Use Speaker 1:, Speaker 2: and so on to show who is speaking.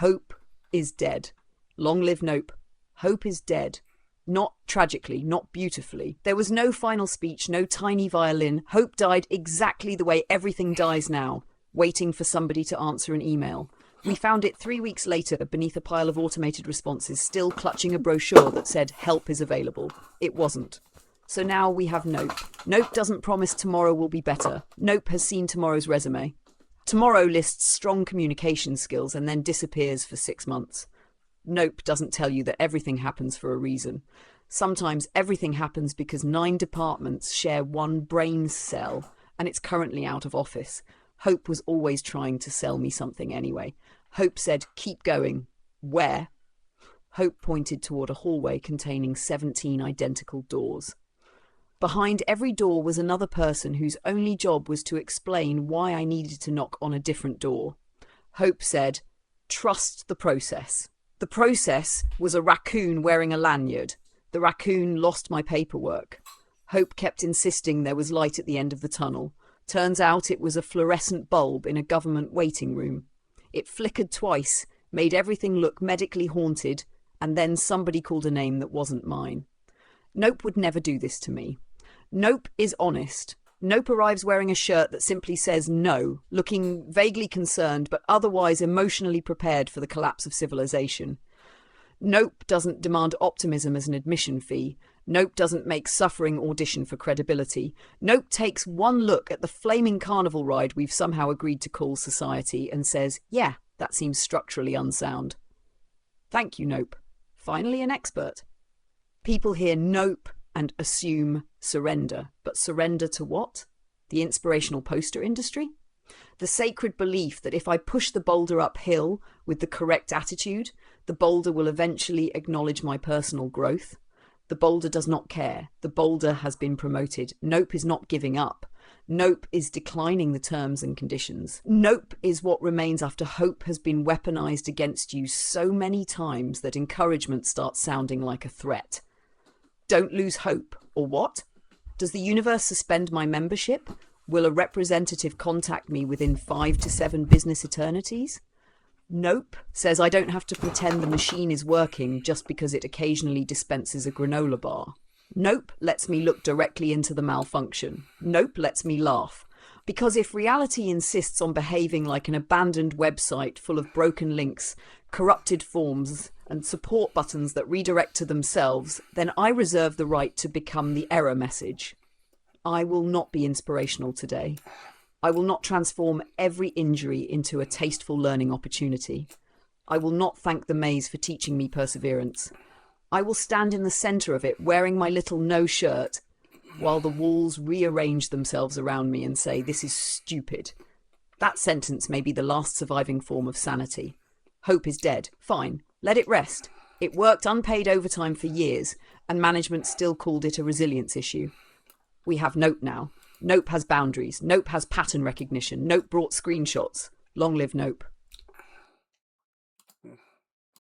Speaker 1: Hope is dead. Long live Nope. Hope is dead. Not tragically, not beautifully. There was no final speech, no tiny violin. Hope died exactly the way everything dies now, waiting for somebody to answer an email. We found it 3 weeks later beneath a pile of automated responses, still clutching a brochure that said help is available. It wasn't. So now we have Nope. Nope doesn't promise tomorrow will be better. Nope has seen tomorrow's resume. Tomorrow lists strong communication skills and then disappears for 6 months. Nope doesn't tell you that everything happens for a reason. Sometimes everything happens because 9 departments share one brain cell and it's currently out of office. Hope was always trying to sell me something anyway. Hope said, keep going. Where? Hope pointed toward a hallway containing 17 identical doors. Behind every door was another person whose only job was to explain why I needed to knock on a different door. Hope said, trust the process. The process was a raccoon wearing a lanyard. The raccoon lost my paperwork. Hope kept insisting there was light at the end of the tunnel. Turns out it was a fluorescent bulb in a government waiting room. It flickered twice, made everything look medically haunted, and then somebody called a name that wasn't mine. Nope would never do this to me. Nope is honest. Nope arrives wearing a shirt that simply says no, looking vaguely concerned but otherwise emotionally prepared for the collapse of civilization. Nope doesn't demand optimism as an admission fee. Nope doesn't make suffering audition for credibility. Nope takes one look at the flaming carnival ride we've somehow agreed to call society and says, yeah, that seems structurally unsound. Thank you, Nope. Finally an expert. People hear Nope and assume surrender. But surrender to what? The inspirational poster industry? The sacred belief that if I push the boulder uphill with the correct attitude, the boulder will eventually acknowledge my personal growth. The boulder does not care. The boulder has been promoted. Nope is not giving up. Nope is declining the terms and conditions. Nope is what remains after hope has been weaponized against you so many times that encouragement starts sounding like a threat. Don't lose hope, or what? Does the universe suspend my membership? Will a representative contact me within 5 to 7 business eternities? Nope says I don't have to pretend the machine is working just because it occasionally dispenses a granola bar. Nope lets me look directly into the malfunction. Nope lets me laugh. Because if reality insists on behaving like an abandoned website full of broken links, corrupted forms, and support buttons that redirect to themselves, then I reserve the right to become the error message. I will not be inspirational today. I will not transform every injury into a tasteful learning opportunity. I will not thank the maze for teaching me perseverance. I will stand in the centre of it wearing my little no shirt while the walls rearrange themselves around me and say, this is stupid. That sentence may be the last surviving form of sanity. Hope is dead. Fine. Let it rest. It worked unpaid overtime for years, and management still called it a resilience issue. We have Nope now. Nope has boundaries. Nope has pattern recognition. Nope brought screenshots. Long live Nope.